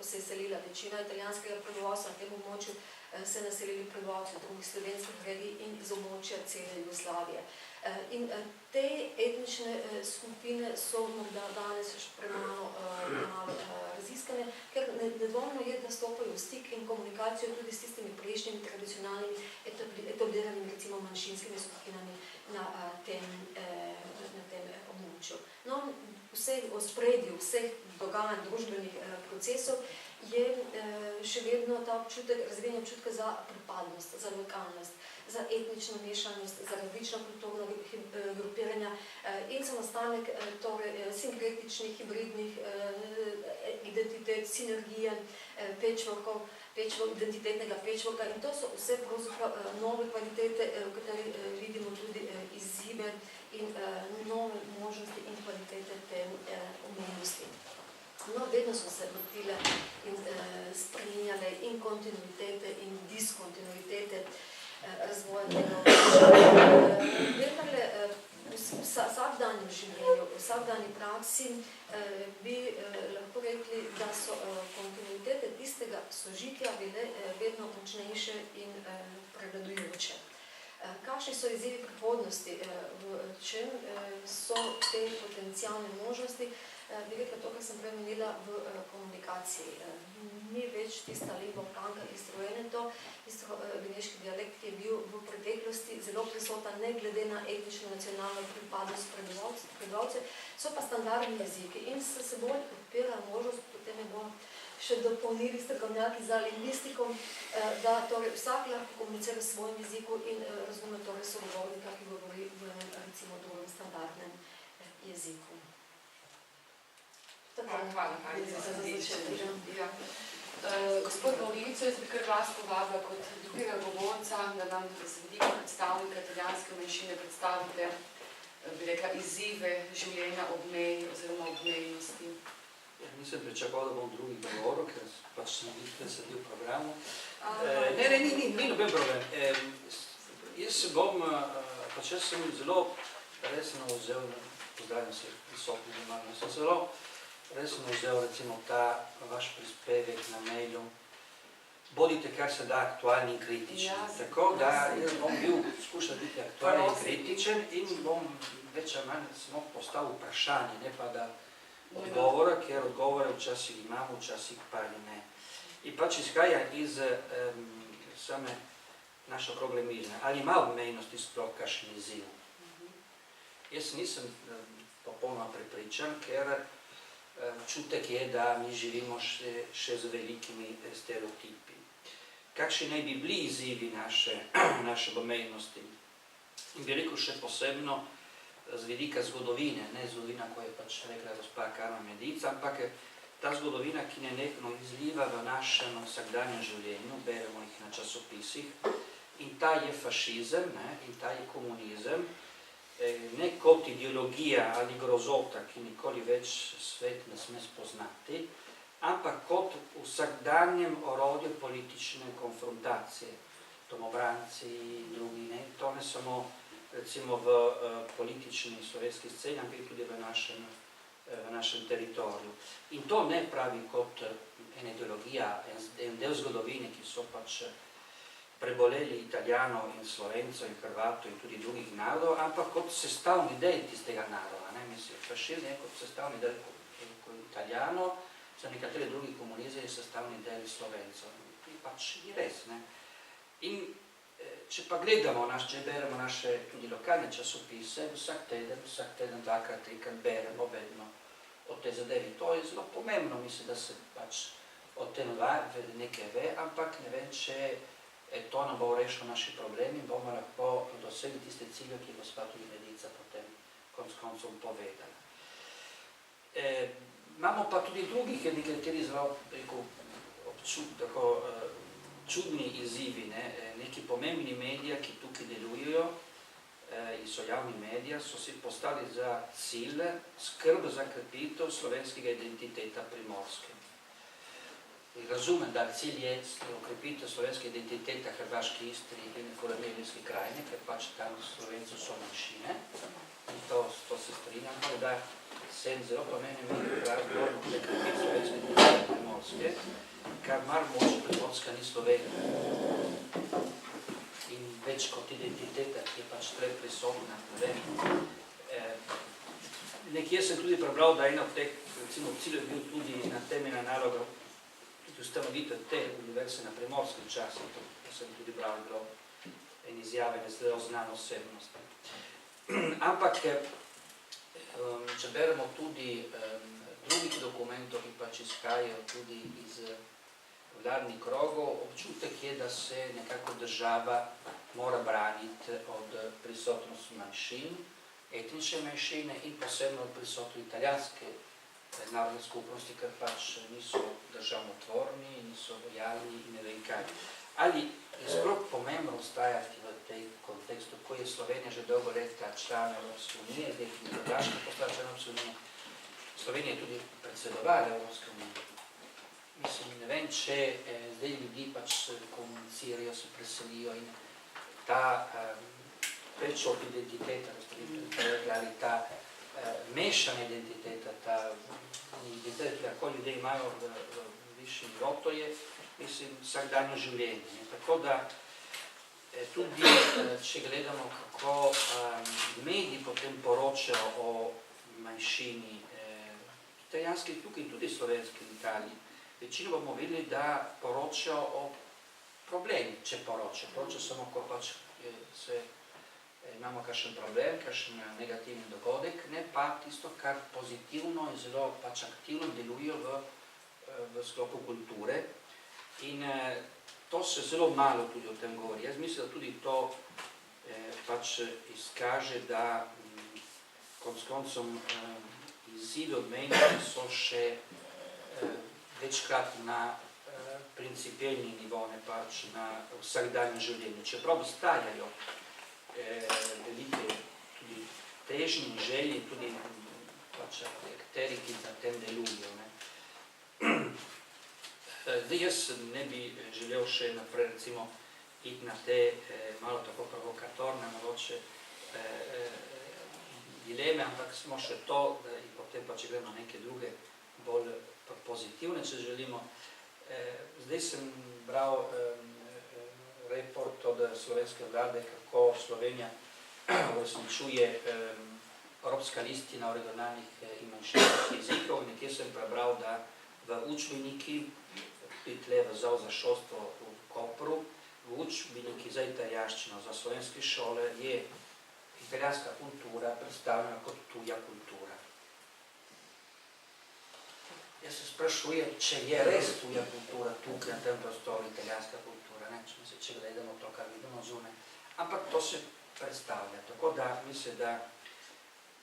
se je selila večina italijanskega prebivalstva na tem območju, se naselili prebivalci drugih slovenskih regij in iz območja cele Jugoslavije. In te etnične skupine so morda danes še premalo raziskane, ker nedvomno je, da stopajo v stik in komunikacijo tudi s tistimi prejšnjimi tradicionalnimi etabliranimi, recimo manjšinskimi skupinami na tem območju. No, v spredju vseh dogajanj družbenih procesov je še vedno ta občutek, razvijanje občutka za pripadnost, za lokalnost, za etnično mešanost, za različna kulturna grupiranja in za nastanek sinkretičnih, hibridnih identitet, sinergije, identitetnega patchworka, in to so vse pravzaprav nove kvalitete, v kateri vidimo tudi izzive in nove možnosti in kvalitete te umetnosti. No, vedno so se vrtile in spreminjale in kontinuitete in diskontinuitete razvoja tega območja. Vendarle, v vsakdanjem življenju, v vsakdanji praksi bi lahko rekli, da so kontinuitete tistega sožitja bile vedno močnejše in prevladujoče. Kakšni so izzivi prihodnosti, v čem so te potencialne možnosti? Bi rekla to, kar sem prej omenila v komunikaciji. Ni več tista lepa planka izstrojene to, beneški dialekt, ki je bil v preteklosti zelo prisoten, ne glede na etnično nacionalno pripadnost prebivalcev, so pa standardni jeziki in se seboj odpira možnost, potem je bomo še dopolnili strokovnjaki za lingvistiko, da torej vsak lahko komunicira v svojem jeziku in razume torej sogovornika, ki govori v recimo drugem standardnem jeziku. Hvala, za začetek. Gospod Mavrico, jaz bi kar vas povabila kot drugega govorca, da nam z vidika predstavnika italijanske manjšine predstavite, bi rekla, izzive življenja ob meji oziroma ob mejnosti. Nisem pričakoval, da bom drugi govoril, ker pač sem sedel v programu. Ni noben problem. Jaz sem zelo resno vzel, pozdravljam se visokih domarno, sem zelo resno vzel recimo ta vaš prispevek na mailu. Bodite kar se da aktualni in kritični. Tako da jaz bom skušal biti aktualni in kritičen in bom več ali manj samo postavil vprašanje, ne pa da odgovora, ker odgovore včasih imamo, včasih pa ne. In pač izhaja iz same naše okrogle mize. Ali ima obmejnosti sploh kakšen izziv? Jaz nisem popolnoma prepričan, ker občutek je, da mi živimo še z velikimi stereotipi. Kakšni naj bi bili izzivi naše obmejnosti? In bi rekel še posebno z vidika zgodovine, ne zgodovina, ko je pač rekla gospa Karma Medica, ampak ta zgodovina, ki nenehno izliva v našem vsakdanjem življenju, beremo jih na časopisih, in ta je fašizem, in ta je komunizem, ne kot ideologija ali grozota, ki nikoli več svet ne sme spoznati, ampak kot vsakdanjem orodju politične konfrontacije. Domobranci, drugi, to ne samo recimo v politični slovenski sceni, ampak tudi v našem teritoriju. In to ne pravi kot ena ideologija, en del zgodovine, ki so pač preboleli Italijanov in Slovencov in Hrvatov in tudi drugih narodov, ampak kot sestavni del tistega naroda. Mislim, fašizem je kot sestavni del Italijanov, za nekatere drugi komunizem je sestavni del Slovencov. In pač je res. In če pa gledamo, če beremo naše tudi lokalne časopise, vsak teden, dvakrat, trikrat beremo vedno o tej zadevi. To je zelo pomembno, mislim, da se pač o tem nekaj ve, ampak ne vem, če to nam bo rešilo naši problemi in bomo lahko dosegli tiste cilje, ki je gospa tudi Medica potem konec koncev povedala. Imamo pa tudi drugih, nekateri zelo čudni izzivi, neki pomembni mediji, ki tukaj delujejo, in so javni mediji, so si postali za cilj skrb za krepitev slovenskega identiteta Primorske. razumem, da cilj je okrepitev slovenske identitete Hrvaške Istri in Furlanijske krajine, ker pač tam Slovenci so manjšine. In to se strinjam, da sem zelo pomeni razgovor okrepiti slovenske identitete Primorske, kar mar moče Primorska ni Slovenija. In več kot identiteta, ki je pač treba prisotna, ne vem. Nekje sem tudi prebral, da ena od teh ciljev je bil tudi na temeljna naloga tudi ustanovitev te univerze na Primorskem času. To sem tudi bral, bilo en izjave, da zelo znana osebnost. Ampak, če beremo tudi drugih dokumentov, ki pač izhajajo tudi iz vladnih krogov, občutek je, da se nekako država mora braniti od prisotnosti manjšin, etnične manjšine in posebno od prisotnosti italijanske narodne skupnosti, ker pač niso državotvorni, niso lojalni in ne vem kaj. Ali je sploh pomembno ostajati v tej kontekstu, ko je Slovenija že dolgo leta član Evropske unije, zdaj je Hrvaška postala član Evropske unije, Slovenija je tudi predsedovala Evropske unije. Mislim, ne vem, če zdaj ljudi pač komunicirajo, se preselijo in ta več od identiteta, ali ta mešana identiteta, ta identiteta, ki lahko ljudje imajo v višji nivo, to je, mislim, vsakdanje življenje. Tako da tudi, če gledamo, kako mediji potem poročajo o manjšini italijanski, tukaj tudi slovenski v Italiji, večino bomo videli, da poročajo o problemi, če poročajo. Poročajo samo, ko pač imamo kakšen problem, kakšen negativni dogodek, ne pa tisto, kar pozitivno in zelo pač aktivno delujejo v sklopu kulture. In to se zelo malo tudi o tem govori. Jaz mislim, da tudi to pač izkaže, da konec koncem izzivi odmenjeni so še večkrat na principielni nivo, ne pač na vsakdanje življenje. Čeprav obstajajo velike tudi težnje in želje, tudi pač akteri, ki na tem delujejo. Zdaj jaz ne bi želel še naprej recimo iti na te malo tako provokatorne mogoče dileme, ampak samo še to, da in potem pa če gremo neke druge bolj pozitivne, če želimo. Zdaj sem bral report od slovenske vlade, kako Slovenija uresničuje Evropska listina o regionalnih in manjšinskih jezikov. Nekje sem prebral, da v učbeniki, tudi tle v Zavod za šolstvo v Kopru, v učbeniki za italijanščino, za slovenske šole, je italijanska kultura predstavljena kot tuja kultura. Jaz se sprašujem, če je res tuja kultura tukaj na tem prostoru italijanska kultura, če gledamo to, kar vidimo zunaj. Ampak to se predstavlja, tako da mislim, da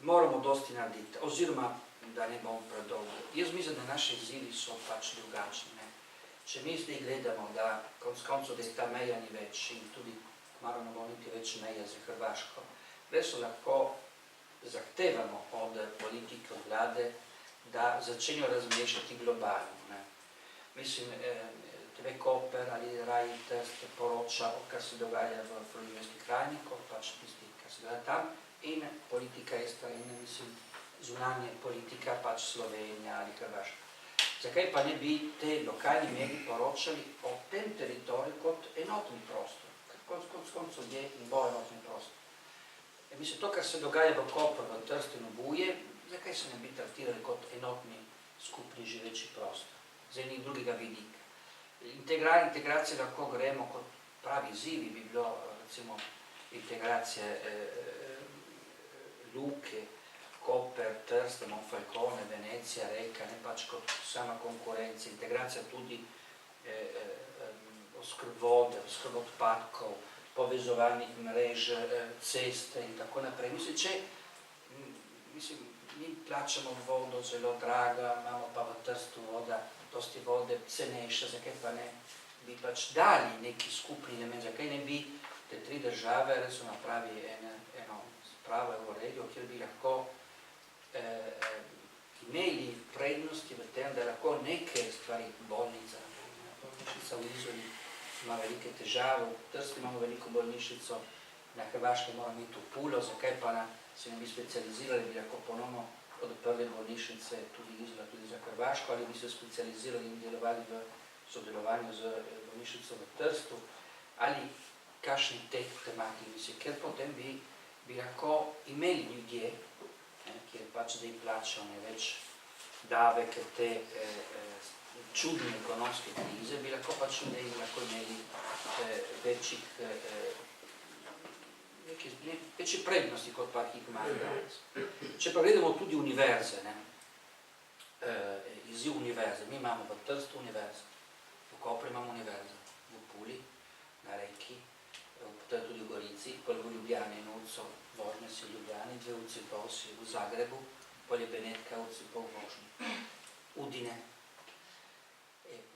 moramo dosti narediti, oziroma da ne bomo predolgo. Jaz mislim, da naši izzivi so pač drugačni. Če mi zdaj gledamo, da konec koncev, da ta meja ni več in tudi malo ne bomo niti več meja za Hrvaško, res lahko zahtevamo od politike, od vlade, da začenjajo razmišljati globalno. Mislim, TV Koper ali Rai Trst poroča, kar se dogaja v Furlanijski krajini, kot pač tisti, kar se dogaja tam, in politika Estra in, mislim, zunanje politika pač Slovenija ali Hrvaška. Zakaj pa ne bi te lokalni mediji poročali o tem teritoriju kot enotni prostor, kot koncu je in bo enotni prostor. Mislim, to, kar se dogaja v Kopru, v Trstu in v Buje, zakaj se ne bi traktirali kot enotni skupni živeči prostor, z enih drugega vidika. Integracije lahko gremo kot pravi izzivi, bi bilo recimo integracije Luke, Koper, Trst, Monfalcone, Venecija, Reka, ne pač kot sama konkurencija, integracija tudi vode, oskrb odpadkov, povezovanih mrež, ceste in tako naprej. Mislim, mi plačamo vodo zelo draga, imamo pa v Trstu voda, dosti vode cenejša, zakaj pa ne bi pač dali neki skupni element, zakaj ne bi te tri države resno napravi eno spravo v regijo, kjer bi lahko imeli prednosti v tem, da lahko neke stvari, bolnica, ima velike težave, v Trstu imamo veliko bolnišnico, na Hrvaškem moramo iti v Pulo, zakaj pa se ne bi specializirali, bi lahko ponovno odprli bolnišnice tudi Izola, tudi za Hrvaško, ali bi se specializirali in delovali v sodelovanju z bolnišnico v Trstu, ali kakšni teh tematiki, ker potem bi lahko imeli ljudje, kjer pač zdaj plačajo največ davek te čudne ekonomske krize, bi lahko pač ljudje lahko imeli večje prednosti, kot pa jih imajo danes. Če pa gledamo tudi univerze, izziv univerze, mi imamo v Trstu univerzo, v Kopru imamo univerzo, v Puli, na Reki, tudi v Gorici, pol v Ljubljani in Urco, vožnje si v Ljubljani, 2 uri pa si v Zagrebu, pol je Benetka, uri pa v vožnji. Udine.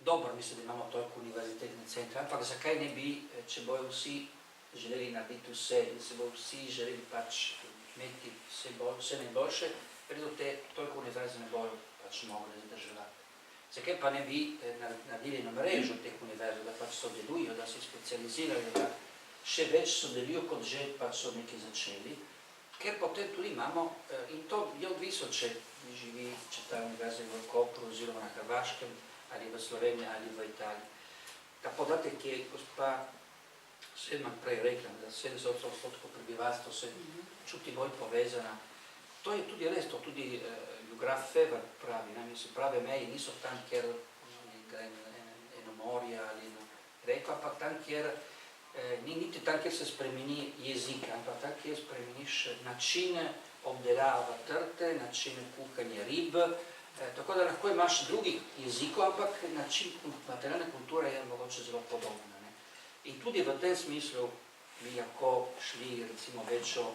Dobro, mislim, da imamo toliko univerzitetne centre, ampak zakaj ne bi, če bojo vsi želeli narediti vse in se bojo vsi želeli pač imeti vse najboljše, predo te toliko univerze ne bojo pač mogli zadrževati. Zakaj pa ne bi naredili na mrežo teh univerz, da pač sodelujo, da se specializirajo, da še več sodelujo, kot že pač so nekaj začeli, ker potem tudi imamo, in to je odvisno, če živi, če ta univerza je v Kopru oziroma na Hrvaškem, ali v Sloveniji, ali v Italiji. Ta podatek je gospa Sedman prej rekla, da 70% prebivalstva se čuti bolj povezana. To je tudi res, to tudi Geograf Fever pravi, se prave meje niso tam, kjer gre eno morje ali eno reko, ampak tam, kjer ni niti tam, kjer se spremeni jezik, ampak tam, kjer spremeniš načine obdelava trte, načine kuhanja rib, tako da lahko imaš drugih jezikov, ampak način materialne kulture je mogoče zelo podobna. In tudi v tem smislu bi lahko šli recimo večjo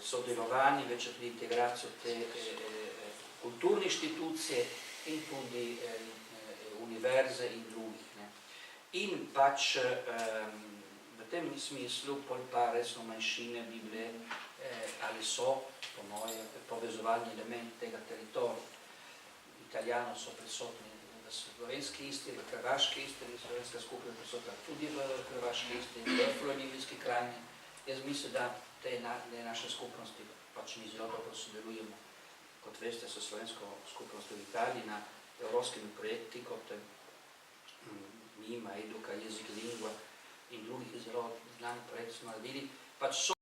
sodelovanje, večjo tudi integracijo te kulturne inštitucije in tudi univerze in drugih. In pač v tem smislu pa resno manjšine bi bile ali so, po moje, povezovalni element tega teritorija. Italijano so prisotni v slovenski Istri, v hrvaški Istri, slovenska skupina prisotna tudi v hrvaški Istri, v Floridijski krajini. Jaz mislim, da te naše skupnosti pač mi zelo dobro sodelujemo, kot veste, so slovensko skupnost v Italiji na evropskimi projekti, kot Mima, Eduka, Jezik, Lingua in drugih zelo znanih projektov smo naredili, pač